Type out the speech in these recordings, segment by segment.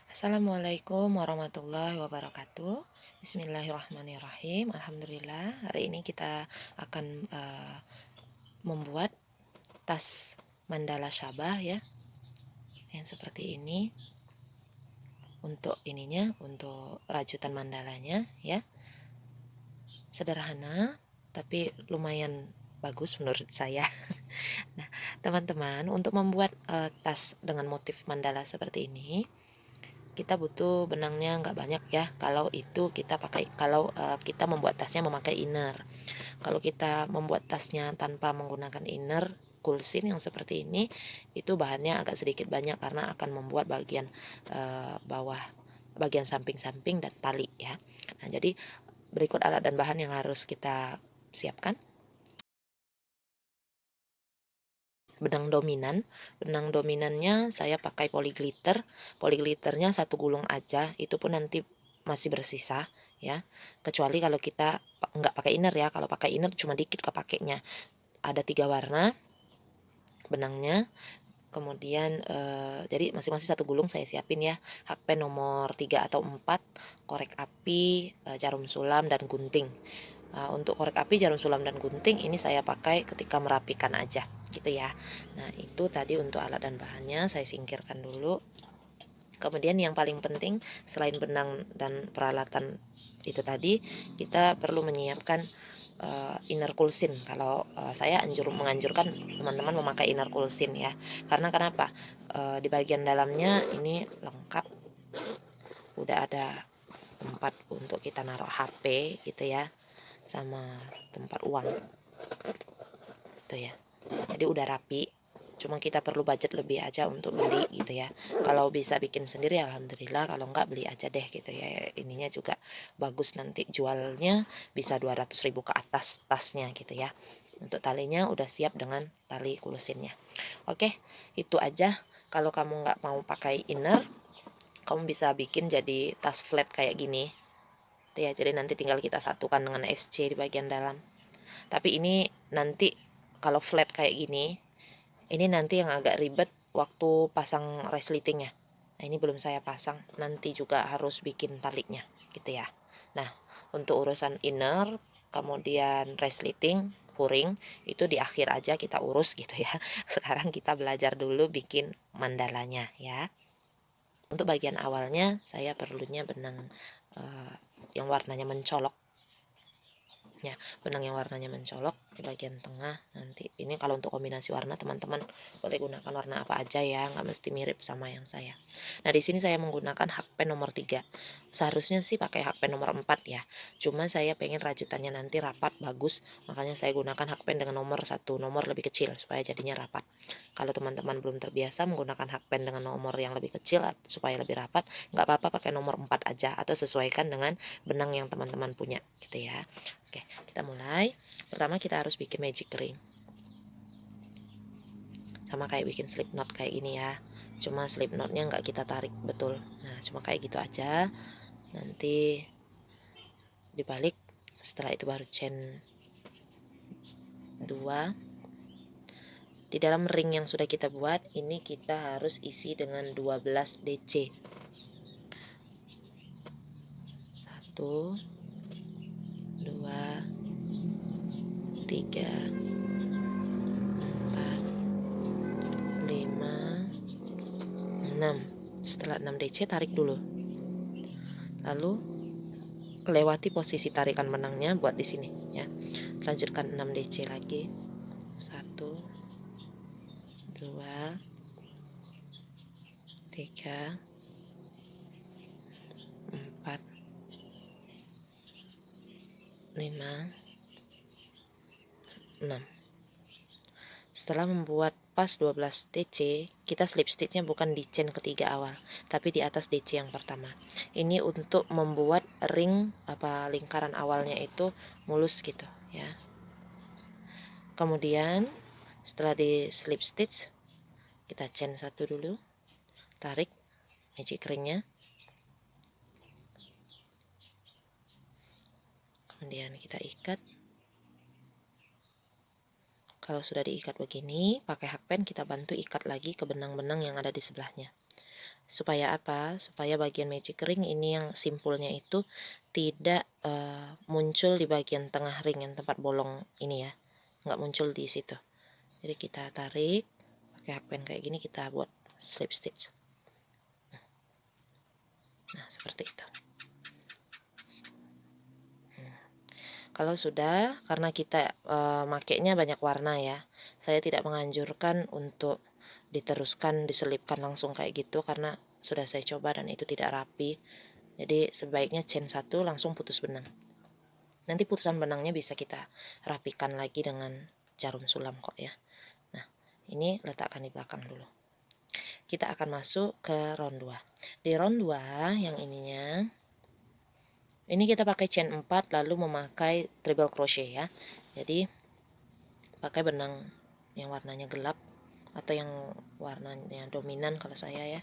Assalamualaikum warahmatullahi wabarakatuh. Bismillahirrahmanirrahim. Alhamdulillah, hari ini kita akan membuat tas mandala Syabah ya, yang seperti ini. Untuk ininya, untuk rajutan mandalanya ya, sederhana tapi lumayan bagus menurut saya. Nah, teman-teman, untuk membuat tas dengan motif mandala seperti ini, kita butuh benangnya nggak banyak ya. Kalau itu kita pakai, kalau kita membuat tasnya memakai inner. Kalau kita membuat tasnya tanpa menggunakan inner kulsin yang seperti ini, itu bahannya agak sedikit banyak karena akan membuat bagian bawah, bagian samping-samping dan tali ya. Nah, jadi berikut alat dan bahan yang harus kita siapkan. Benang dominannya saya pakai polyglitternya satu gulung aja, itu pun nanti masih bersisa ya, kecuali kalau kita nggak pakai inner ya. Kalau pakai inner cuma dikit kepakainya. Ada 3 warna benangnya. Kemudian jadi masing-masing satu gulung saya siapin ya. Hakpen nomor 3 atau 4, korek api, jarum sulam dan gunting. Untuk korek api, jarum sulam dan gunting ini saya pakai ketika merapikan aja gitu ya. Nah, itu tadi untuk alat dan bahannya saya singkirkan dulu. Kemudian yang paling penting selain benang dan peralatan itu tadi, kita perlu menyiapkan inner kulsin. Kalau saya menganjurkan teman-teman memakai inner kulsin ya. Karena kenapa? Di bagian dalamnya ini lengkap, udah ada tempat untuk kita naruh HP gitu ya, sama tempat uang gitu ya. Jadi udah rapi, cuma kita perlu budget lebih aja untuk beli gitu ya. Kalau bisa bikin sendiri alhamdulillah, kalau enggak beli aja deh gitu ya. Ininya juga bagus, nanti jualnya bisa 200.000 ke atas tasnya gitu ya. Untuk talinya udah siap dengan tali kulusinnya. Oke, itu aja. Kalau kamu nggak mau pakai inner, kamu bisa bikin jadi tas flat kayak gini ya. Jadi nanti tinggal kita satukan dengan SC di bagian dalam. Tapi ini nanti kalau flat kayak gini, ini nanti yang agak ribet waktu pasang resletingnya. Nah, ini belum saya pasang, nanti juga harus bikin talinya gitu ya. Nah, untuk urusan inner kemudian resleting furing itu di akhir aja kita urus gitu ya. Sekarang kita belajar dulu bikin mandalanya ya. Untuk bagian awalnya saya perlunya benang yang warnanya mencolok ya, benang yang warnanya mencolok di bagian tengah. Nanti ini kalau untuk kombinasi warna teman-teman boleh gunakan warna apa aja ya, nggak mesti mirip sama yang saya. Nah, di sini saya menggunakan hakpen nomor 3. Seharusnya sih pakai hakpen nomor 4 ya, cuma saya pengen rajutannya nanti rapat bagus, makanya saya gunakan hakpen dengan nomor 1 nomor lebih kecil supaya jadinya rapat. Kalau teman-teman belum terbiasa menggunakan hakpen dengan nomor yang lebih kecil supaya lebih rapat, nggak apa-apa pakai nomor 4 aja, atau sesuaikan dengan benang yang teman-teman punya gitu ya. Oke, kita mulai. Pertama kita harus bikin magic ring. Sama kayak bikin slip knot kayak gini ya. Cuma slip knotnya nggak kita tarik betul. Nah, cuma kayak gitu aja. Nanti dibalik. Setelah itu baru chain 2. Di dalam ring yang sudah kita buat, ini kita harus isi dengan 12 DC. 1, 2, 3, 4, 5, 6. Setelah 6 DC tarik dulu. Lalu lewati posisi tarikan benangnya buat di sini ya. Lanjutkan 6 DC lagi. 1, 2, 3, 4, 5, 6. Setelah membuat pas 12 DC, kita slip stitchnya bukan di chain ketiga awal, tapi di atas DC yang pertama. Ini untuk membuat ring lingkaran awalnya itu mulus gitu ya. Kemudian setelah di slip stitch, kita chain 1 dulu, tarik magic ringnya, kemudian kita ikat. Kalau sudah diikat begini, pakai hakpen kita bantu ikat lagi ke benang-benang yang ada di sebelahnya. Supaya apa? Supaya bagian magic ring ini yang simpulnya itu tidak muncul di bagian tengah ring yang tempat bolong ini ya, nggak muncul di situ. Jadi kita tarik pakai hakpen kayak gini, kita buat slip stitch. Nah seperti itu. Kalau sudah, karena kita makainya banyak warna ya, saya tidak menganjurkan untuk diteruskan diselipkan langsung kayak gitu, karena sudah saya coba dan itu tidak rapi. Jadi sebaiknya chain 1 langsung putus benang. Nanti putusan benangnya bisa kita rapikan lagi dengan jarum sulam kok ya. Nah ini letakkan di belakang dulu. Kita akan masuk ke round 2. Di round 2 yang ininya, ini kita pakai chain 4 lalu memakai treble crochet ya. Jadi pakai benang yang warnanya gelap atau yang warnanya dominan kalau saya ya.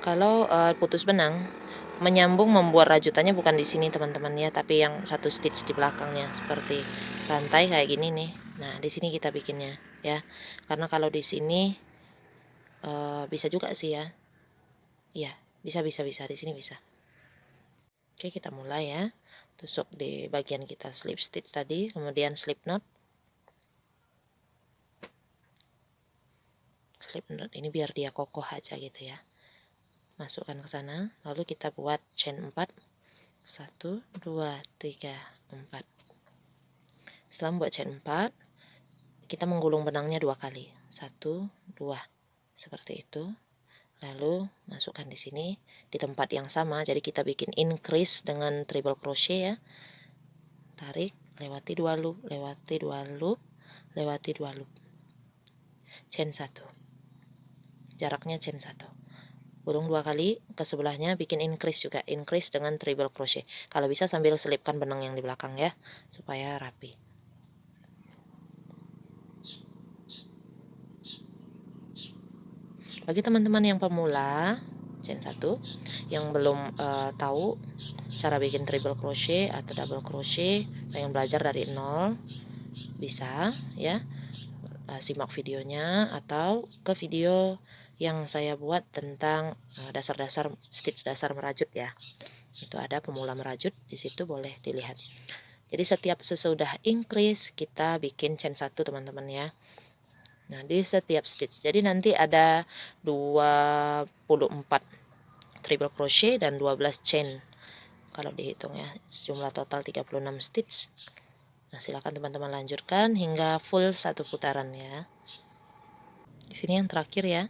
Kalau putus benang menyambung membuat rajutannya bukan di sini teman-teman ya, tapi yang satu stitch di belakangnya seperti rantai kayak gini nih. Nah di sini kita bikinnya ya, karena kalau di sini bisa juga sih ya. Iya bisa di sini bisa. Oke kita mulai ya. Tusuk di bagian kita slip stitch tadi, kemudian slip knot. Slip knot ini biar dia kokoh aja gitu ya. Masukkan ke sana, lalu kita buat chain 4. 1 2 3 4. Setelah membuat chain 4, kita menggulung benangnya 2 kali. 1 2 seperti itu. Lalu masukkan di sini di tempat yang sama, jadi kita bikin increase dengan treble crochet ya. Tarik, lewati 2 loop, lewati 2 loop, lewati 2 loop. Chain 1. Jaraknya chain 1. Gulung 2 kali, ke sebelahnya bikin increase juga, increase dengan treble crochet. Kalau bisa sambil selipkan benang yang di belakang ya, supaya rapi. Bagi teman-teman yang pemula, chain 1, yang belum tahu cara bikin treble crochet atau double crochet, pengen belajar dari nol, bisa ya, simak videonya atau ke video yang saya buat tentang dasar-dasar stitch dasar merajut ya. Itu ada pemula merajut, di situ boleh dilihat. Jadi setiap sesudah increase kita bikin chain 1 teman-teman ya. Nah di setiap stitch, jadi nanti ada 24 treble crochet dan 12 chain kalau dihitung ya, jumlah total 36 stitch. Nah silakan teman-teman lanjutkan hingga full satu putaran ya. Di sini yang terakhir ya.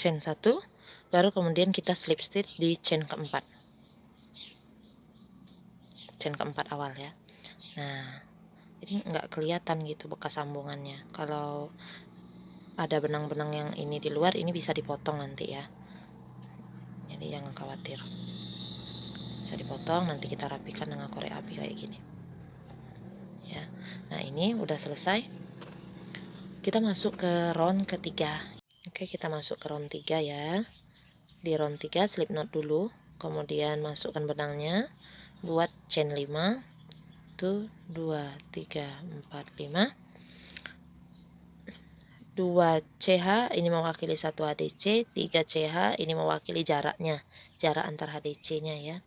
Chain 1, baru kemudian kita slip stitch di chain keempat. Chain keempat awal ya. Nah ini nggak kelihatan gitu bekas sambungannya. Kalau ada benang-benang yang ini di luar, ini bisa dipotong nanti ya. Jadi jangan khawatir, bisa dipotong, nanti kita rapikan dengan korek api kayak gini ya. Nah ini udah selesai, kita masuk ke round ketiga. Oke kita masuk ke round 3 ya. Di round 3 slip knot dulu, kemudian masukkan benangnya, buat chain 5. 1 2 3 4 5. 2 CH ini mewakili 1 HDC, 3 CH ini mewakili jaraknya, jarak antar HDC-nya ya.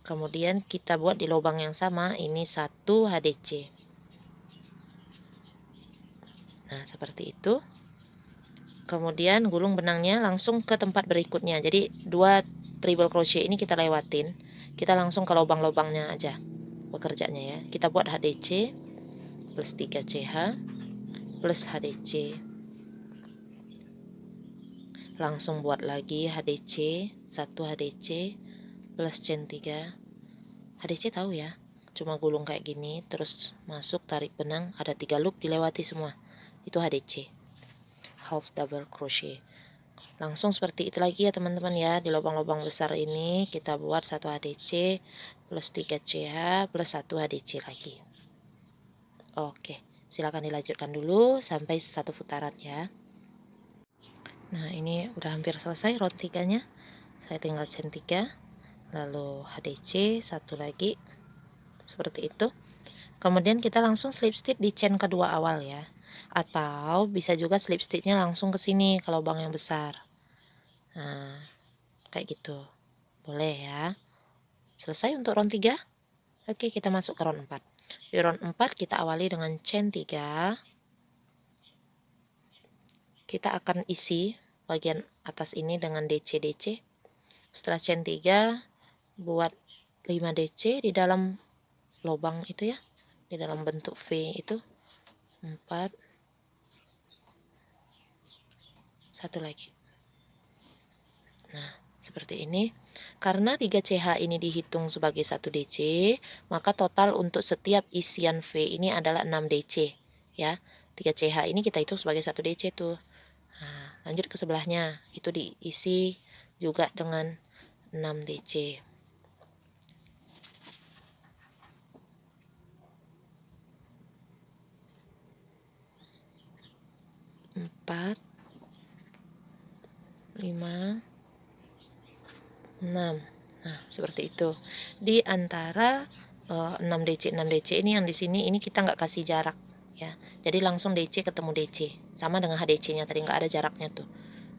Kemudian kita buat di lubang yang sama, ini 1 HDC. Nah, seperti itu. Kemudian gulung benangnya langsung ke tempat berikutnya. Jadi 2 treble crochet ini kita lewatin. Kita langsung ke lubang-lubangnya aja bekerjanya ya. Kita buat HDC plus 3 CH plus HDC. Langsung buat lagi HDC, 1 HDC plus chain 3. HDC tahu ya, cuma gulung kayak gini terus masuk, tarik benang, ada 3 loop dilewati semua, itu HDC, half double crochet. Langsung seperti itu lagi ya teman-teman ya. Di lubang-lubang besar ini kita buat 1 HDC plus 3 CH plus 1 HDC lagi. Oke, Silakan dilanjutkan dulu sampai 1 putaran ya. Nah, ini udah hampir selesai round 3-nya. Saya tinggal chain 3, lalu HDC satu lagi seperti itu. Kemudian kita langsung slip stitch di chain kedua awal ya. Atau bisa juga slip stitchnya langsung ke sini ke lubang yang besar. Nah, kayak gitu. Boleh ya. Selesai untuk round 3. Oke, kita masuk ke round 4. Di round 4 kita awali dengan chain 3. Kita akan isi bagian atas ini dengan DC. Setelah chain 3, buat 5 DC di dalam lubang itu ya. Di dalam bentuk V itu. 4. Satu lagi. Nah, seperti ini. Karena 3CH ini dihitung sebagai 1 DC, maka total untuk setiap isian V ini adalah 6 DC ya. 3CH ini kita hitung sebagai 1 DC tuh. Nah, lanjut ke sebelahnya. Itu diisi juga dengan 6 DC. 4, 5, 6. Nah, seperti itu. Di antara 6 DC ini yang di sini ini kita nggak kasih jarak ya. Jadi langsung DC ketemu DC. Sama dengan HDC-nya tadi nggak ada jaraknya tuh.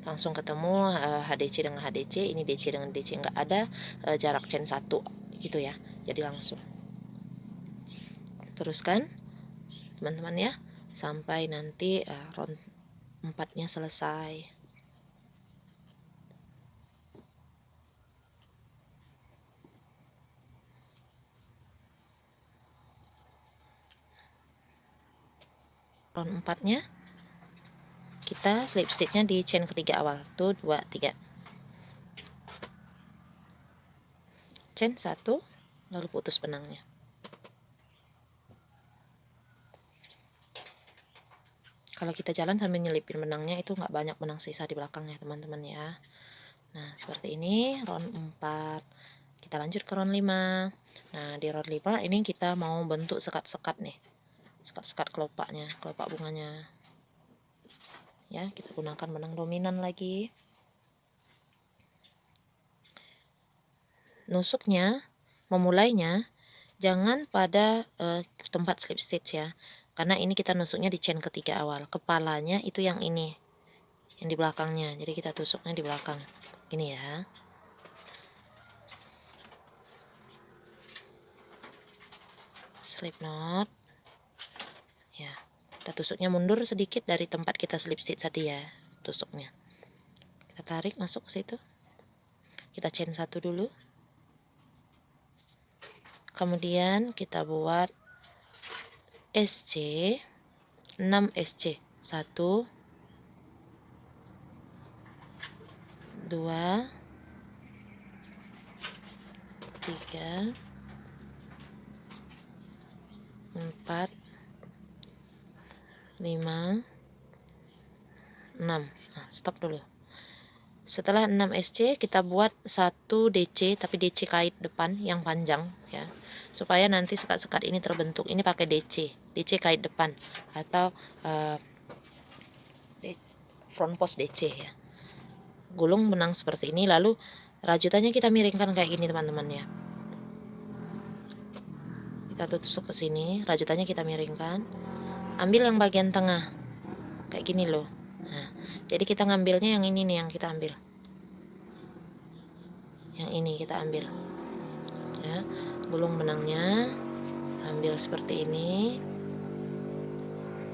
Langsung ketemu HDC dengan HDC, ini DC dengan DC, nggak ada jarak chain 1 gitu ya. Jadi langsung. Teruskan teman-teman ya sampai nanti round 4-nya selesai. Round 4-nya kita slip stitch-nya di chain ketiga awal. Tuh 2 3. Chain 1 lalu putus benangnya. Kalau kita jalan sambil nyelipin benangnya itu nggak banyak benang sisa di belakangnya teman-teman ya. Nah, seperti ini round 4. Kita lanjut ke round 5. Nah, di round 5 ini kita mau bentuk sekat-sekat nih. Sekat-sekat kelopaknya, kelopak bunganya. Ya, kita gunakan benang dominan lagi. Nusuknya, memulainya jangan pada tempat slip stitch ya. Karena ini kita nusuknya di chain ketiga awal. Kepalanya itu yang ini. Yang di belakangnya. Jadi kita tusuknya di belakang. Ini ya. Slip knot. Ya. Kita tusuknya mundur sedikit dari tempat kita slip stitch tadi ya. Tusuknya. Kita tarik masuk ke situ. Kita chain 1 dulu. Kemudian kita buat SC 6 SC 1 2 3 4 5 6. Nah, stop dulu. Setelah 6 SC kita buat 1 DC tapi DC kait depan yang panjang ya. Supaya nanti sekat-sekat ini terbentuk. Ini pakai DC kait depan atau front post DC ya. Gulung benang seperti ini lalu rajutannya kita miringkan kayak gini teman-teman ya. Kita tusuk ke sini, rajutannya kita miringkan. Ambil yang bagian tengah. Kayak gini loh. Nah, jadi kita ngambilnya yang ini nih yang kita ambil. Yang ini kita ambil. Ya, gulung benangnya ambil seperti ini.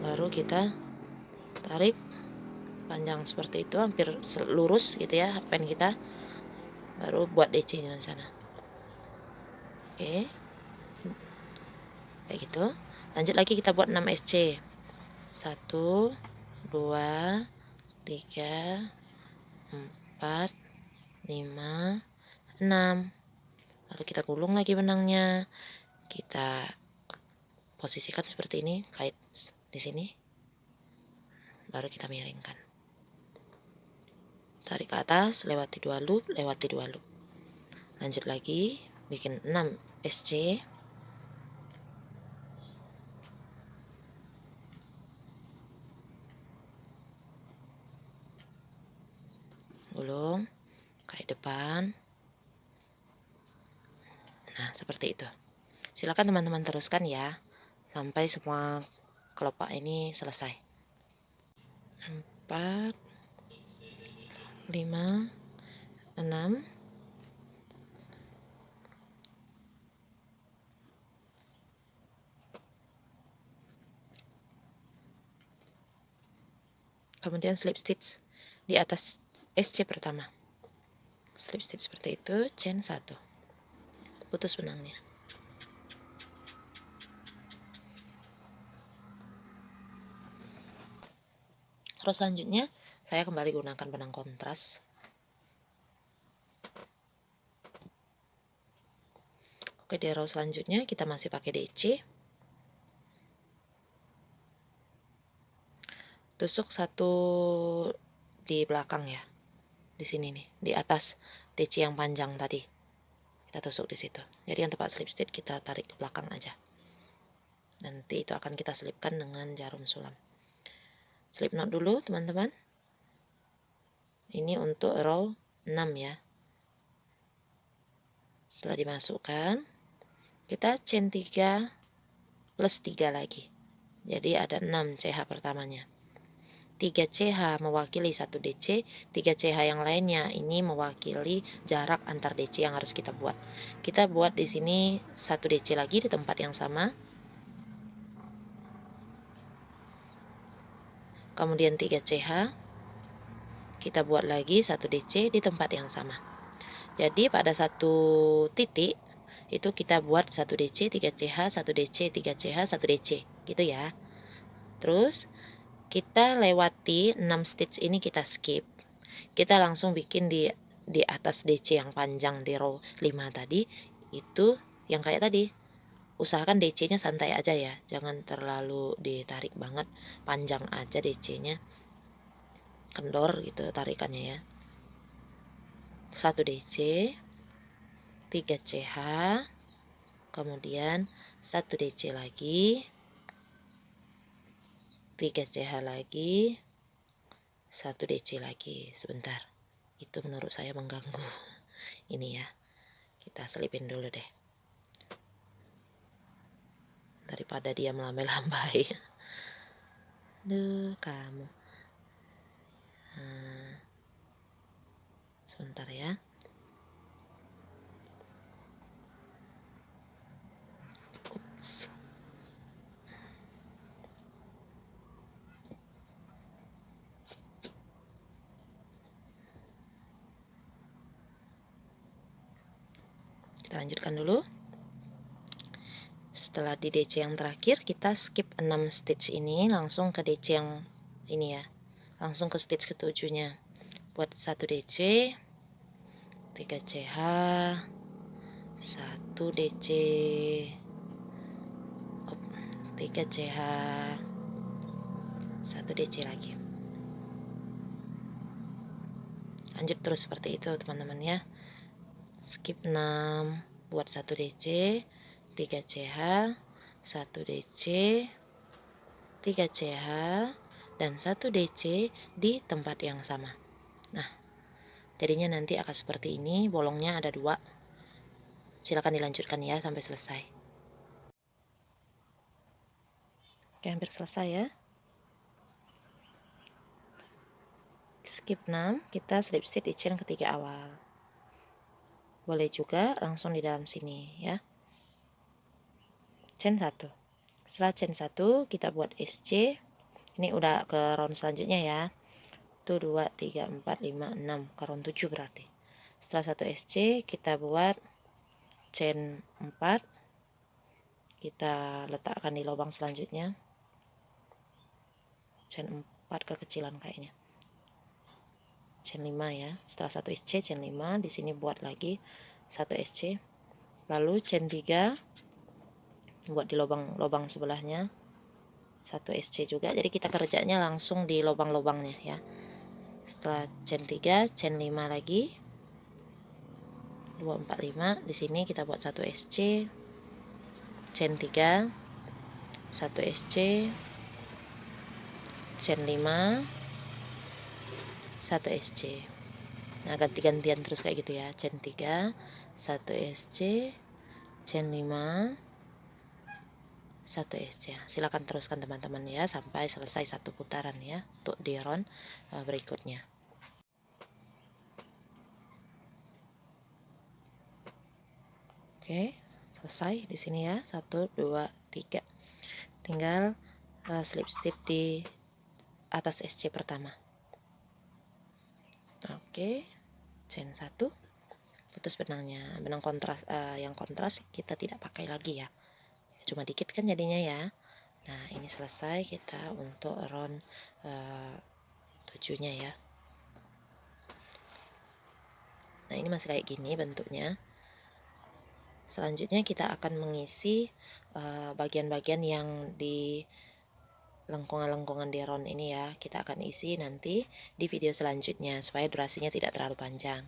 Baru kita tarik panjang seperti itu, hampir lurus gitu ya pen kita. Baru buat DC-nya di sana. Oke. Kayak gitu. Lanjut lagi kita buat 6 SC. 1 2 3 4 5 6. Lalu kita gulung lagi benangnya. Kita posisikan seperti ini, kait di sini. Baru kita miringkan. Tarik ke atas, lewati 2 loop, lewati 2 loop. Lanjut lagi, bikin 6 SC. gulung kaki depan. Nah, seperti itu. Silakan teman-teman teruskan ya sampai semua kelopak ini selesai. 4, 5, 6, kemudian slip stitch di atas SC pertama. Slip stitch seperti itu, chain 1, putus benangnya. Terus selanjutnya saya kembali gunakan benang kontras. Oke, di row selanjutnya kita masih pakai DC. Tusuk 1 di belakang ya. Di sini nih, di atas DC yang panjang tadi. Kita tusuk di situ. Jadi yang tepat slip stitch kita tarik ke belakang aja. Nanti itu akan kita selipkan dengan jarum sulam. Slip knot dulu teman-teman. Ini untuk row 6 ya. Setelah dimasukkan, kita chain 3 plus 3 lagi. Jadi ada 6 CH pertamanya. 3 CH mewakili 1 DC, 3 CH yang lainnya ini mewakili jarak antar DC yang harus kita buat. Kita buat di sini 1 DC lagi di tempat yang sama. Kemudian 3 CH, kita buat lagi 1 DC di tempat yang sama. Jadi pada satu titik itu kita buat 1 DC, 3 CH, 1 DC, 3 CH, 1 DC, gitu ya. Terus kita lewati 6 stitch ini kita skip. Kita langsung bikin di atas DC yang panjang di row 5 tadi, itu yang kayak tadi. Usahakan DC-nya santai aja ya, jangan terlalu ditarik banget, panjang aja DC-nya. Kendor gitu tarikannya ya. 1 DC, 3 CH, kemudian 1 DC lagi, 3 CH lagi, 1 DC lagi. Sebentar, itu menurut saya mengganggu. Ini ya, kita selipin dulu deh daripada dia melambai-lambai. Duh kamu. Nah, sebentar ya. Ups. Kita lanjutkan dulu. Setelah di DC yang terakhir, kita skip 6 stitch ini langsung ke DC yang ini ya, langsung ke stitch ketujuhnya. Buat 1 DC, 3 CH, 1 DC, 3 CH, 1 DC lagi. Lanjut terus seperti itu teman-teman ya. Skip 6, buat 1 DC, 3 CH, 1 DC, 3 CH, dan 1 DC di tempat yang sama. Nah, jadinya nanti akan seperti ini, bolongnya ada 2. Silakan dilanjutkan ya sampai selesai. Oke, hampir selesai ya. Skip 6, kita slip stitch di chain ketiga awal. Boleh juga langsung di dalam sini ya. Chain 1. Setelah chain 1 kita buat SC. Ini udah ke round selanjutnya ya. 1 2 3 4 5 6 ke round 7 berarti. Setelah 1 SC kita buat chain 4. Kita letakkan di lubang selanjutnya. Chain 4 kekecilan kayaknya. Chain 5 ya. Setelah 1 SC chain 5, di sini buat lagi 1 SC. Lalu chain 3 buat di lubang-lubang sebelahnya 1 SC juga. Jadi kita kerjanya langsung di lubang-lubangnya ya. Setelah chain 3, chain 5 lagi. 2 4 5. Di sini kita buat 1 SC. Chain 3, 1 SC. Chain 5, 1 SC. Nah, ganti-gantian terus kayak gitu ya. Chain 3, 1 SC, chain 5, 1 SC. Silakan teruskan teman-teman ya sampai selesai satu putaran ya untuk di round berikutnya. Oke, selesai di sini ya. 1 2 3. Tinggal slip stitch di atas SC pertama. Oke, chain 1, putus benangnya. Benang kontras yang kontras kita tidak pakai lagi ya. Cuma dikit kan jadinya ya. Nah, ini selesai kita untuk round 7-nya ya. Nah, ini masih kayak gini bentuknya. Selanjutnya kita akan mengisi bagian-bagian yang di lengkungan-lengkungan di round ini ya. Kita akan isi nanti di video selanjutnya supaya durasinya tidak terlalu panjang.